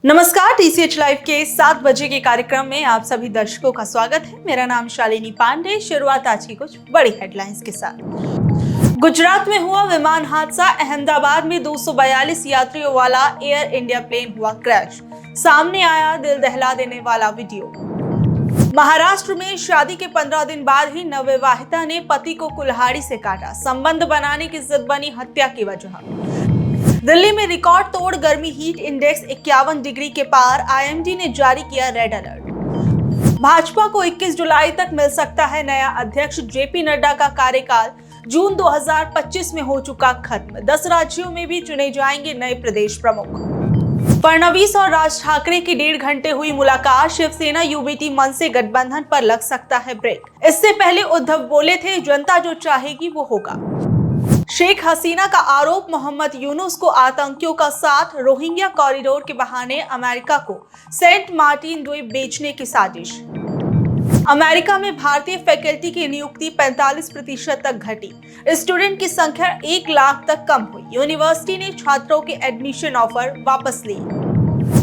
नमस्कार, TCH live के 7 बजे के कार्यक्रम में आप सभी दर्शकों का स्वागत है। मेरा नाम शालिनी पांडे। शुरुआत आज की कुछ बड़ी हेडलाइंस के साथ। गुजरात में हुआ विमान हादसा। अहमदाबाद में 242 यात्रियों वाला एयर इंडिया प्लेन हुआ क्रैश। सामने आया दिल दहला देने वाला वीडियो। महाराष्ट्र में शादी के 15 दिन बाद ही नवविवाहिता ने पति को कुल्हाड़ी से काटा। संबंध बनाने की जिद बनी हत्या की वजह। दिल्ली में रिकॉर्ड तोड़ गर्मी, हीट इंडेक्स 51 डिग्री के पार। आईएमडी ने जारी किया रेड अलर्ट। भाजपा को 21 जुलाई तक मिल सकता है नया अध्यक्ष। जेपी नड्डा का कार्यकाल जून 2025 में हो चुका खत्म। 10 राज्यों में भी चुने जाएंगे नए प्रदेश प्रमुख। फडणवीस और राज ठाकरे की 1.5 घंटे हुई मुलाकात। शिवसेना यूबीटी मन से गठबंधन पर लग सकता है ब्रेक। इससे पहले उद्धव बोले थे, जनता जो चाहेगी वो होगा। शेख हसीना का आरोप, मोहम्मद यूनुस को आतंकियों का साथ। रोहिंग्या कॉरिडोर के बहाने अमेरिका को सेंट मार्टिन द्वीप बेचने की साजिश। अमेरिका में भारतीय फैकल्टी की नियुक्ति 45% तक घटी। स्टूडेंट की संख्या 1 लाख तक कम हुई। यूनिवर्सिटी ने छात्रों के एडमिशन ऑफर वापस लिए।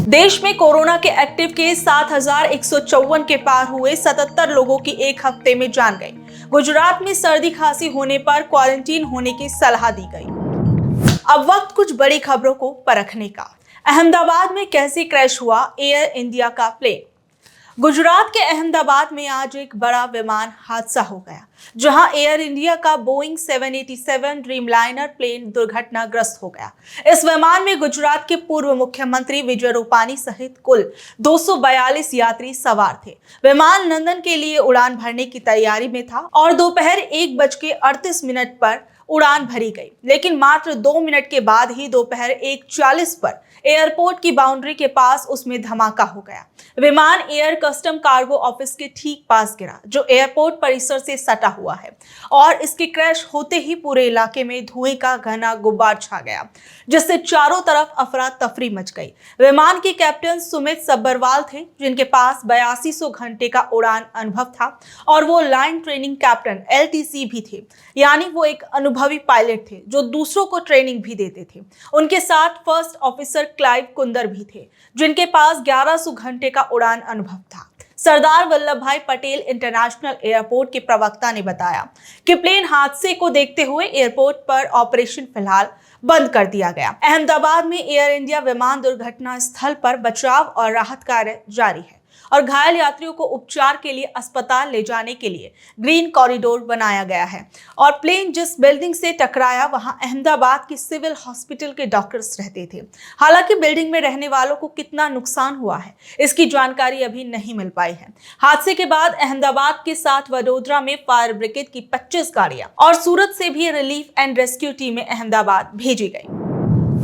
देश में कोरोना के एक्टिव केस 7,154 के पार हुए। 77 लोगों की एक हफ्ते में जान गई। गुजरात में सर्दी खांसी होने पर क्वारंटीन होने की सलाह दी गई। अब वक्त कुछ बड़ी खबरों को परखने का। अहमदाबाद में कैसे क्रैश हुआ एयर इंडिया का प्लेन। गुजरात के अहमदाबाद में आज एक बड़ा विमान हादसा हो गया, जहां एयर इंडिया का बोइंग 787 ड्रीमलाइनर प्लेन दुर्घटनाग्रस्त हो गया। इस विमान में गुजरात के पूर्व मुख्यमंत्री विजय रूपानी सहित कुल 242 यात्री सवार थे। विमान लंदन के लिए उड़ान भरने की तैयारी में था और दोपहर 1:38 पर उड़ान भरी गई, लेकिन मात्र 2 मिनट के बाद ही दोपहर 1:40 पर एयरपोर्ट की बाउंड्री के पास उसमें धमाका हो गया। विमान एयर कस्टम कार्गो ऑफिस के ठीक पास गिरा, जो एयरपोर्ट परिसर से सटा हुआ है, और इसके क्रैश होते ही पूरे इलाके में धुएं का घना गुब्बार छा गया, जिससे चारों तरफ अफरा तफरी मच गई। विमान के कैप्टन सुमित सब्बरवाल थे, जिनके पास 8200 घंटे का उड़ान अनुभव था, और वो लाइन ट्रेनिंग कैप्टन LTC भी थे, यानी वो एक अनुभवी पायलट थे जो दूसरों को ट्रेनिंग भी देते थे। उनके साथ फर्स्ट ऑफिसर क्लाइव कुंदर भी थे, जिनके पास 1100 घंटे का उड़ान अनुभव था। सरदार वल्लभ भाई पटेल इंटरनेशनल एयरपोर्ट के प्रवक्ता ने बताया कि प्लेन हादसे को देखते हुए एयरपोर्ट पर ऑपरेशन फिलहाल बंद कर दिया गया। अहमदाबाद में एयर इंडिया विमान दुर्घटना स्थल पर बचाव और राहत कार्य जारी है और घायल यात्रियों को उपचार के लिए अस्पताल ले जाने के लिए ग्रीन कॉरिडोर बनाया गया है। और प्लेन जिस बिल्डिंग से टकराया वहां अहमदाबाद के सिविल हॉस्पिटल के डॉक्टर्स रहते थे। हालांकि बिल्डिंग में रहने वालों को कितना नुकसान हुआ है, इसकी जानकारी अभी नहीं मिल पाई है। हादसे के बाद अहमदाबाद के साथ वडोदरा में फायर ब्रिगेड की 25 गाड़ियां और सूरत से भी रिलीफ एंड रेस्क्यू टीमें अहमदाबाद भेजी गई।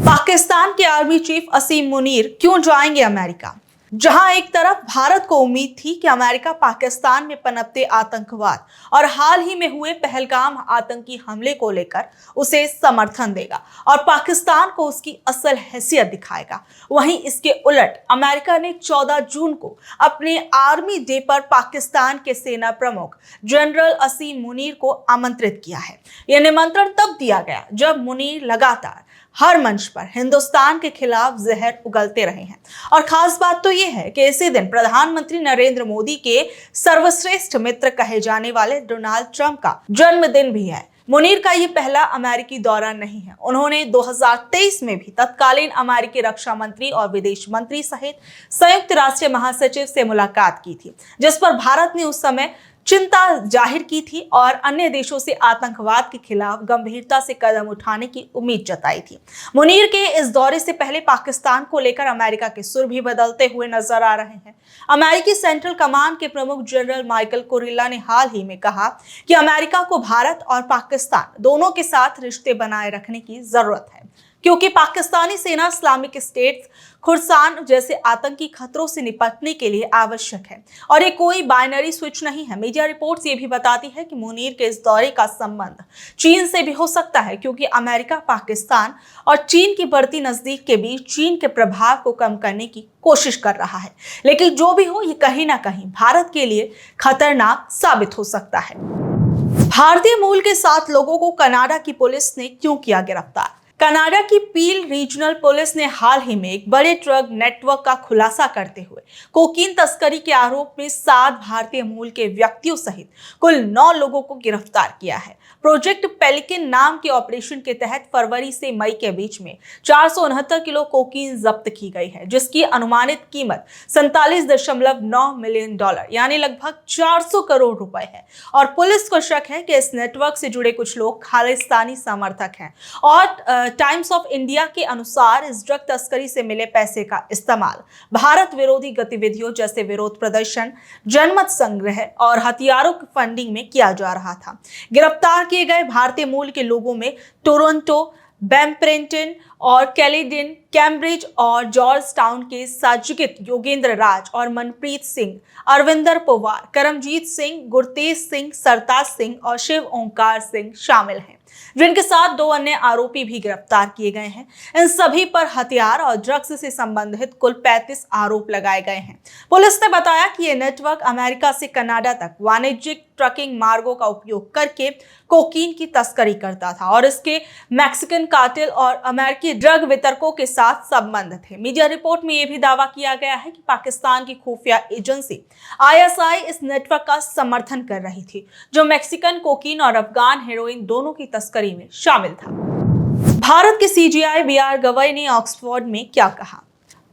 पाकिस्तान के आर्मी चीफ असीम मुनीर क्यों जाएंगे अमेरिका। जहां एक तरफ भारत को उम्मीद थी कि अमेरिका पाकिस्तान में पनपते आतंकवाद और हाल ही में हुए पहलगाम आतंकी हमले को लेकर उसे समर्थन देगा और पाकिस्तान को उसकी असल हैसियत दिखाएगा, वहीं इसके उलट अमेरिका ने 14 जून को अपने आर्मी डे पर पाकिस्तान के सेना प्रमुख जनरल असीम मुनीर को आमंत्रित किया है। यह निमंत्रण तब दिया गया जब मुनीर लगातार हर मंच पर हिंदुस्तान के खिलाफ जहर उगलते रहे हैं। और खास बात तो यह है कि इसी दिन प्रधानमंत्री नरेंद्र मोदी के सर्वश्रेष्ठ मित्र कहे जाने वाले डोनाल्ड ट्रंप का जन्मदिन भी है। मुनीर का ये पहला अमेरिकी दौरा नहीं है। उन्होंने 2023 में भी तत्कालीन अमेरिकी रक्षा मंत्री और विदेश मंत्री सहित संयुक्त राष्ट्र महासचिव से मुलाकात की थी, जिस पर भारत ने उस समय चिंता जाहिर की थी और अन्य देशों से आतंकवाद के खिलाफ गंभीरता से कदम उठाने की उम्मीद जताई थी। मुनीर के इस दौरे से पहले पाकिस्तान को लेकर अमेरिका के सुर भी बदलते हुए नजर आ रहे हैं। अमेरिकी सेंट्रल कमांड के प्रमुख जनरल माइकल कुरिल्ला ने हाल ही में कहा कि अमेरिका को भारत और पाकिस्तान दोनों के साथ रिश्ते बनाए रखने की जरूरत है, क्योंकि पाकिस्तानी सेना इस्लामिक स्टेट, खुरसान जैसे आतंकी खतरों से निपटने के लिए आवश्यक है और ये कोई बाइनरी स्विच नहीं है। मीडिया रिपोर्ट्स ये भी बताती है कि मुनीर के इस दौरे का संबंध चीन से भी हो सकता है, क्योंकि अमेरिका पाकिस्तान और चीन की बढ़ती नजदीक के बीच चीन के प्रभाव को कम करने की कोशिश कर रहा है। लेकिन जो भी हो, ये कहीं ना कहीं भारत के लिए खतरनाक साबित हो सकता है। भारतीय मूल के 7 लोगों को कनाडा की पुलिस ने क्यों किया गिरफ्तार। कनाडा की पील रीजनल पुलिस ने हाल ही में एक बड़े ड्रग नेटवर्क का खुलासा करते हुए कोकीन तस्करी के आरोप में 7 भारतीय मूल के व्यक्तियों सहित कुल 9 लोगों को गिरफ्तार किया है। प्रोजेक्ट पेलिकन नाम के ऑपरेशन के तहत फरवरी से मई के बीच में 469 किलो कोकीन जब्त की गई है, जिसकी अनुमानित कीमत $47.9 मिलियन यानी लगभग 400 करोड़ रुपए है। और पुलिस को शक है कि इस नेटवर्क से जुड़े कुछ लोग खालिस्तानी समर्थक हैं। और टाइम्स ऑफ इंडिया के अनुसार इस ड्रग तस्करी से मिले पैसे का इस्तेमाल भारत विरोधी गतिविधियों जैसे विरोध प्रदर्शन, जनमत संग्रह और हथियारों की फंडिंग में किया जा रहा था। गिरफ्तार किए गए भारतीय मूल के लोगों में टोरंटो, ब्रैम्पटन और कैलेडन, कैम्ब्रिज और जॉर्ज टाउन के साजिद योगेंद्र राज और मनप्रीत सिंह, अरविंदर पवार, करमजीत सिंह, गुरतेज सिंह, सरताज सिंह और शिव ओंकार सिंह शामिल हैं, जिनके साथ 2 अन्य आरोपी भी गिरफ्तार किए गए हैं। इन सभी पर हथियार और ड्रग्स से संबंधित कुल 35 आरोप लगाए गए हैं। पुलिस ने बताया कि यह नेटवर्क अमेरिका से कनाडा तक वाणिज्यिक ट्रकिंग मार्गों का उपयोग करके कोकीन की तस्करी करता था और इसके मैक्सिकन कार्टेल और अमेरिकी ड्रग वितरकों के साथ संबंध थे। मीडिया रिपोर्ट में यह भी दावा किया गया है कि पाकिस्तान की खुफिया एजेंसी ISI इस नेटवर्क का समर्थन कर रही थी, जो मैक्सिकन कोकीन और अफगान हेरोइन दोनों की तस्करी में शामिल था। भारत के CJI BR गवई ने ऑक्सफोर्ड में क्या कहा?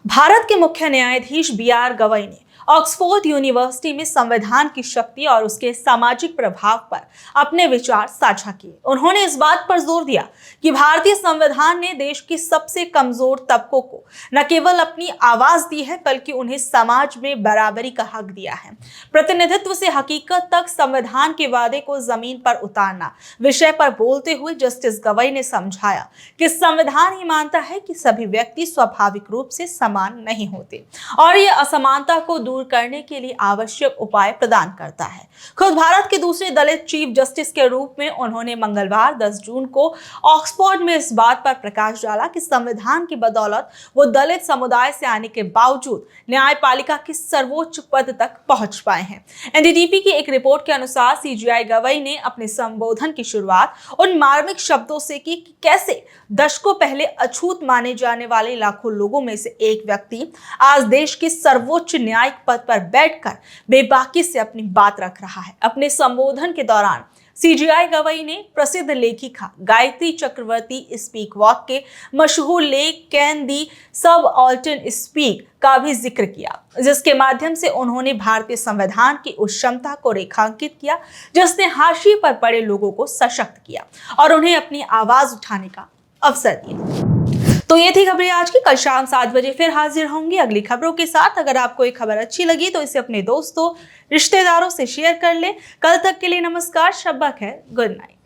भारत के मुख्य न्यायाधीश BR गवई ने ऑक्सफोर्ड यूनिवर्सिटी में संविधान की शक्ति और उसके सामाजिक प्रभाव पर अपने विचार साझा किए। उन्होंने इस बात पर जोर दिया कि भारतीय संविधान ने देश के सबसे कमजोर तबकों को न केवल अपनी आवाज दी है, बल्कि उन्हें समाज में बराबरी का हक दिया है। प्रतिनिधित्व से हकीकत तक संविधान के वादे को जमीन पर उतारना विषय पर बोलते हुए जस्टिस गवई ने समझाया कि संविधान ही मानता है कि सभी व्यक्ति स्वाभाविक रूप से समान नहीं होते और ये असमानता को दूर करने के लिए आवश्यक उपाय प्रदान करता है। खुद भारत के दूसरे दलित चीफ जस्टिस के रूप में उन्होंने मंगलवार 10 जून को ऑक्सफोर्ड में इस बात पर प्रकाश डाला कि संविधान की बदौलत वो दलित समुदाय से आने के बावजूद न्यायपालिका के सर्वोच्च पद तक पहुंच पाए हैं। NDTV की एक रिपोर्ट के अनुसार CJI गवई ने अपने संबोधन की शुरुआत उन मार्मिक शब्दों से की कि कैसे दशकों पहले अछूत माने जाने वाले लाखों लोगों में से एक व्यक्ति आज देश के सर्वोच्च न्यायिक पद पर बैठकर बेबाकी से अपनी बात रख रहा है। अपने संबोधन के दौरान CJI गवई ने प्रसिद्ध लेखिका गायत्री चक्रवर्ती स्पीक वॉक के मशहूर लेख कैन दी सबाल्टर्न स्पीक का भी जिक्र किया, जिसके माध्यम से उन्होंने भारतीय संविधान की उस क्षमता को रेखांकित किया जिसने हाशिए पर पड़े लोगों को सशक्त किया और उन्हें अपनी आवाज उठाने का अवसर दिया। तो ये थी खबरें आज की। कल शाम 7 बजे फिर हाजिर होंगे अगली खबरों के साथ। अगर आपको ये खबर अच्छी लगी तो इसे अपने दोस्तों, रिश्तेदारों से शेयर कर लें। कल तक के लिए नमस्कार, शब्बा खैर, गुड नाइट।